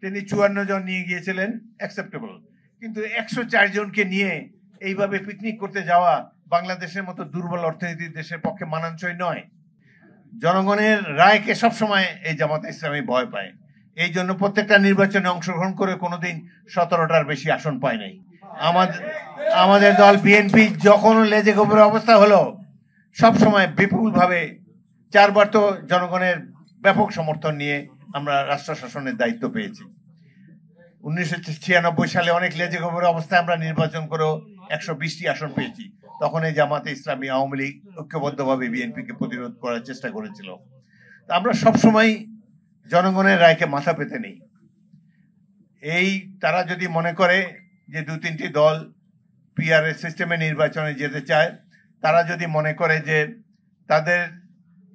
তিনি 54 জন নিয়ে গিয়েছিলেন, অ্যাকসেপ্টেবল। কিন্তু 104 জনকে নিয়ে এইভাবে পিকনিক করতে যাওয়া বাংলাদেশের মতো দুর্বল অর্থনীতির দেশের পক্ষে মানানসই নয়। জনগণের রায়কে সবসময় এই জামাতে ইসলামী ভয় পায়। এই জন্য প্রত্যেকটা নির্বাচনে অংশগ্রহণ করে কোনোদিন 17টার বেশি আসন পায় নাই। আমাদের দল বিএনপি যখন লেজে গোবরের অবস্থা হলো, সবসময় বিপুলভাবে 4 বার তো জনগণের ব্যাপক সমর্থন নিয়ে আমরা রাষ্ট্র শাসনের দায়িত্ব পেয়েছি। 1996 সালে অনেক লেজে গোবরের অবস্থায় আমরা নির্বাচন করেও 120টি আসন পেয়েছি। তখন এই জামাতে ইসলামী, আওয়ামী লীগ ঐক্যবদ্ধভাবে বিএনপিকে প্রতিরোধ করার চেষ্টা করেছিল। আমরা সবসময় জনগণের রায়কে মাথা পেতে নেই। তারা যদি মনে করে যে 2-3টি দল পিআরএস সিস্টেমে নির্বাচনে যেতে চায়, তারা যদি মনে করে যে তাদের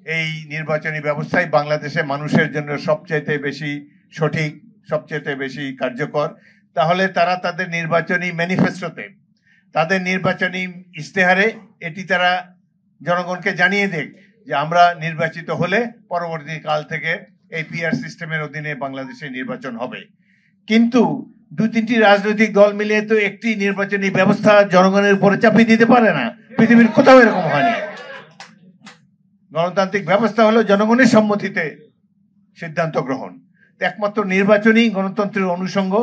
এই নির্বাচনী ব্যবস্থাই বাংলাদেশে মানুষের জন্য সবচেয়ে বেশি সঠিক, সবচেয়ে বেশি কার্যকর, তাহলে তারা তাদের নির্বাচনী ম্যানিফেস্টোতে, তাদের নির্বাচনী ইশতেহারে এটি তারা জনগণকে জানিয়ে দেখ যে আমরা নির্বাচিত হলে পরবর্তী কাল থেকে এই পিআর সিস্টেমের অধীনে বাংলাদেশে নির্বাচন হবে। কিন্তু 2-3টি রাজনৈতিক দল মিলে তো একটি নির্বাচনী ব্যবস্থা জনগণের উপরে চাপিয়ে দিতে পারে না। পৃথিবীর কোথাও এরকম হয়নি। গণতান্ত্রিক ব্যবস্থা হলো জনগণের সম্মতিতে সিদ্ধান্ত গ্রহণ। একমাত্র নির্বাচনী গণতন্ত্রের অনুষঙ্গ,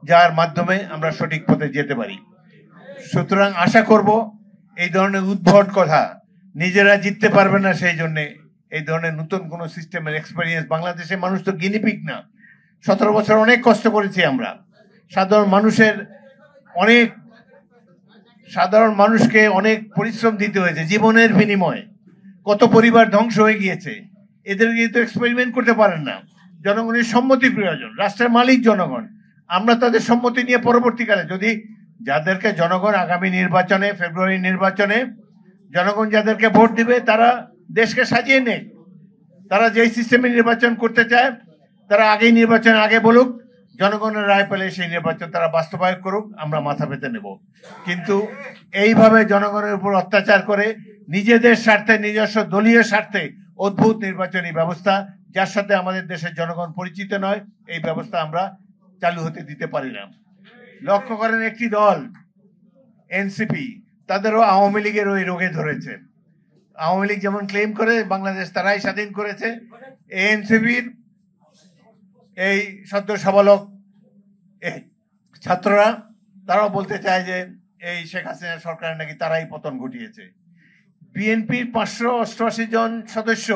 যার মাধ্যমে আমরা সঠিক পথে যেতে পারি। সুতরাং আশা করব এই ধরনের উদ্ভট কথা নিজেরা জিততে পারবে না, সেই জন্য এই ধরনের নতুন কোন সিস্টেমের এক্সপেরিয়েন্স বাংলাদেশের মানুষ তো গিনিপিগ না। 17 বছর অনেক কষ্ট করেছি আমরা। সাধারণ মানুষকে অনেক পরিশ্রম দিতে হয়েছে, জীবনের বিনিময়ে কত পরিবার ধ্বংস হয়ে গিয়েছে। এদেরকে তো এক্সপেরিমেন্ট করতে পারেন না। জনগণের সম্মতি প্রয়োজন, রাষ্ট্রের মালিক জনগণ। আমরা তাদের সম্মতি নিয়ে পরবর্তীকালে যদি যাদেরকে জনগণ আগামী নির্বাচনে, ফেব্রুয়ারি নির্বাচনে জনগণ যাদেরকে ভোট দিবে, তারা দেশকে সাজিয়ে নেক। তারা যেই সিস্টেমে নির্বাচন করতে চায় তারা আগেই নির্বাচনের আগে বলুক, জনগণের রায় পেলে সেই নির্বাচন তারা বাস্তবায়ন করুক, আমরা মাথা পেতে নেব। কিন্তু এইভাবে জনগণের উপর অত্যাচার করে নিজেদের স্বার্থে, নিজস্ব দলীয় স্বার্থে অদ্ভুত নির্বাচনী ব্যবস্থা, যার সাথে আমাদের দেশের জনগণ পরিচিত নয়, এই ব্যবস্থা আমরা চালু হতে দিতে পারি না। লক্ষ্য করেন, একটি দল এনসিপি, তাদেরও আওয়ামী লীগের ওই রোগে ধরেছে। আওয়ামী লীগ যেমন ক্লেম করে বাংলাদেশ তারাই স্বাধীন করেছে, এনসিপির এই সদ্য সাবালক ছাত্ররা তারাও বলতে চায় যে এই শেখ হাসিনা সরকারের নাকি তারাই পতন ঘটিয়েছে। বিএনপির 588 জন সদস্য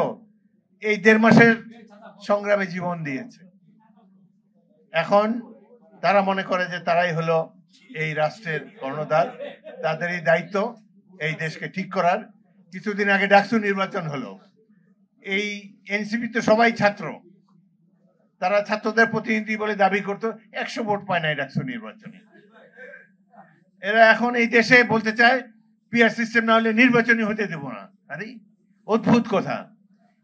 এই 1.5 মাসের সংগ্রামে জীবন দিয়েছে। এখন তারা মনে করে যে তারাই হলো এই রাষ্ট্রের কর্ণধার, তাদেরই দায়িত্ব এই দেশকে ঠিক করার। কিছুদিন আগে ডাকসু নির্বাচন হলো। এই এনসিপি তো সবাই ছাত্র, তারা ছাত্রদের প্রতিনিধি বলে দাবি করতো, 100 ভোট পায় নাই ডাকসু নির্বাচনে। এরা এখন এই দেশে বলতে চায় পিআর সিস্টেম না হলে নির্বাচনই হতে দেব না। আরে অদ্ভুত কথা।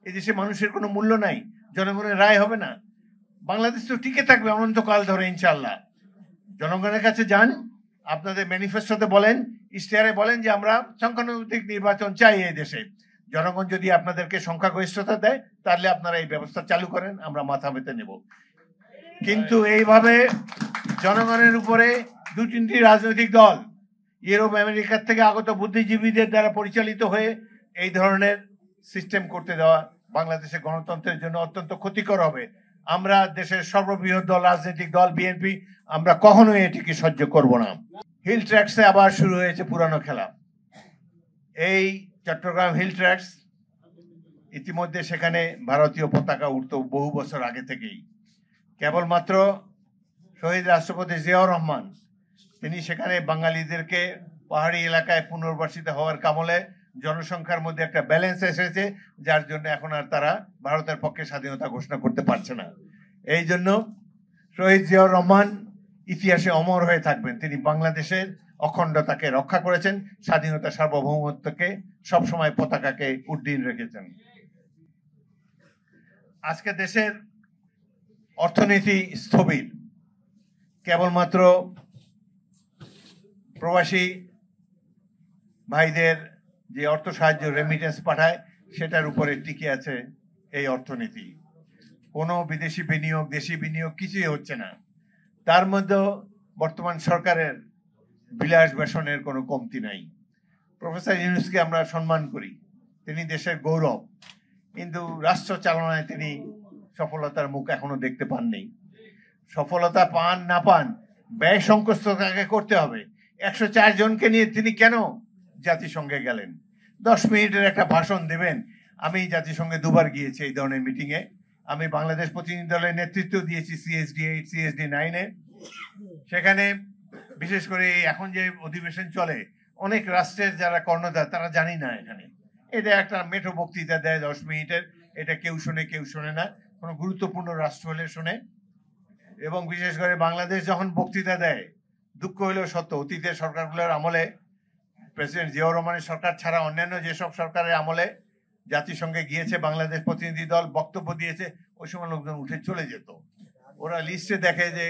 এই দেশে মানুষের কোনো মূল্য নাই, জনগণের রায় হবে না। বাংলাদেশ তো টিকে থাকবে অনন্তকাল ধরে ইনশাআল্লাহ। জনগণের কাছে যান, আপনাদের ম্যানিফেস্টোতে বলেন, ইশতেহারে বলেন যে আমরা সংখ্যানুপাতিক নির্বাচন চাই এই দেশে। জনগণ যদি আপনাদেরকে সংখ্যাগরিষ্ঠতা দেয়, তাহলে আপনারা এই ব্যবস্থা চালু করেন, আমরা মাথা পেতে নেব। কিন্তু এইভাবে জনগণের উপরে 2-3টি রাজনৈতিক দল, ইউরোপ আমেরিকার থেকে আগত বুদ্ধিজীবীদের দ্বারা পরিচালিত হয়ে এই ধরনের সিস্টেম করতে দেওয়া বাংলাদেশের গণতন্ত্রের জন্য অত্যন্ত ক্ষতিকর হবে। আমরা দেশের সর্ববৃহৎ দল, রাজনৈতিক দল বিএনপি, আমরা কখনোই এটিকে সহ্য করব না। হিল ট্র্যাক্সে আবার শুরু হয়েছে পুরানো খেলা। এই চট্টগ্রাম হিল ট্র্যাক্স, ইতিমধ্যে সেখানে ভারতীয় পতাকা উঠত বহু বছর আগে থেকেই। কেবলমাত্র শহীদ রাষ্ট্রপতি জিয়াউর রহমান তিনি সেখানে বাঙালিদেরকে পাহাড়ি এলাকায় পুনর্বাসিত হওয়ার কামলে জনসংখ্যার মধ্যে একটা ব্যালেন্স এসেছে, যার জন্য এখন আর তারা ভারতের পক্ষে স্বাধীনতা ঘোষণা করতে পারছে না। এই জন্য শহীদ জিয়াউর রহমান ইতিহাসে অমর হয়ে থাকবেন। তিনি বাংলাদেশের অখণ্ডতাকে রক্ষা করেছেন, স্বাধীনতা সার্বভৌমত্বকে সবসময় পতাকাকে উড্ডীন রেখেছেন। আজকে দেশের অর্থনীতি স্থবির। কেবলমাত্র প্রবাসী ভাইদের যে অর্থ সাহায্য রেমিটেন্স পাঠায়, সেটার উপরে টিকে আছে এই অর্থনীতি। কোনো বিদেশি বিনিয়োগ, দেশি বিনিয়োগ কিছুই হচ্ছে না। তার মধ্যেও বর্তমান সরকারের বিলাস বেসনের কোনো কমতি নাই। প্রফেসর ইউনূসকে আমরা সম্মান করি, তিনি দেশের গৌরব, কিন্তু রাষ্ট্র চালনায় তিনি সফলতার মুখ এখনো দেখতে পাননি। সফলতা পান না পান, ব্যয় সংকোচ তাকে করতে হবে। 104 জনকে নিয়ে তিনি কেন জাতিসংঘে গেলেন? 10 মিনিটের একটা ভাষণ দেবেন। আমি জাতিসংঘে দুবার গিয়েছি এই ধরনের মিটিং এ। আমি বাংলাদেশ প্রতিনিধি দলের নেতৃত্ব দিয়েছি CSD 8, CSD 9 এ। সেখানে বিশেষ করে এখন যে অধিবেশন চলে, অনেক রাষ্ট্রের যারা কর্ণধার তারা জানি না এখানে। এটা একটা মেঠো বক্তৃতা দেয় 10 মিনিটের, এটা কেউ শুনে কেউ শোনে না। কোনো গুরুত্বপূর্ণ রাষ্ট্র হলে শোনে। এবং বিশেষ করে বাংলাদেশ যখন বক্তৃতা দেয়, দুঃখ হলেও সত্য, অতীতের সরকারগুলোর আমলে, প্রেসিডেন্ট জিয়াউর রহমানের সরকার ছাড়া অন্যান্য যেসব সরকারের আমলে জাতিসংঘে গিয়েছে বাংলাদেশ প্রতিনিধি দল, বক্তব্য দিয়েছে, ওই সময় লোকজন উঠে চলে যেত। ওরা লিস্টে দেখে যে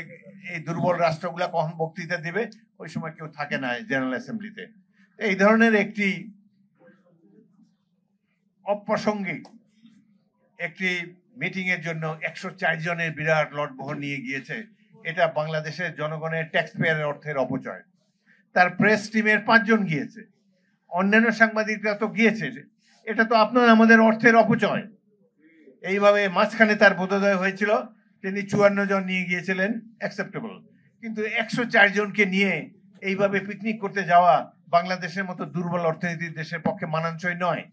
এই দুর্বল রাষ্ট্রগুলা কখন বক্তৃতা দিবে, ওই সময় কেউ থাকে না জেনারেল অ্যাসেম্বলিতে। এই ধরনের একটি অপ্রাসঙ্গিক একটি মিটিং এর জন্য 104 জনের বিরাট লটবহর নিয়ে গিয়েছে। এটা বাংলাদেশের জনগণের ট্যাক্স পেয়ারের অর্থের অপচয়। তার প্রেস টিমের 5 জন গিয়েছে, অন্যান্য সাংবাদিকরা তো গিয়েছে। এটা তো আপনার আমাদের অর্থের অপচয়। এইভাবে মাঝখানে তার বোধোদয় হয়েছিল, তিনি 54 জন নিয়ে গিয়েছিলেন, অ্যাকসেপ্টেবল। কিন্তু 104 জনকে নিয়ে এইভাবে পিকনিক করতে যাওয়া বাংলাদেশের মতো দুর্বল অর্থনীতির দেশের পক্ষে মানানসই নয়।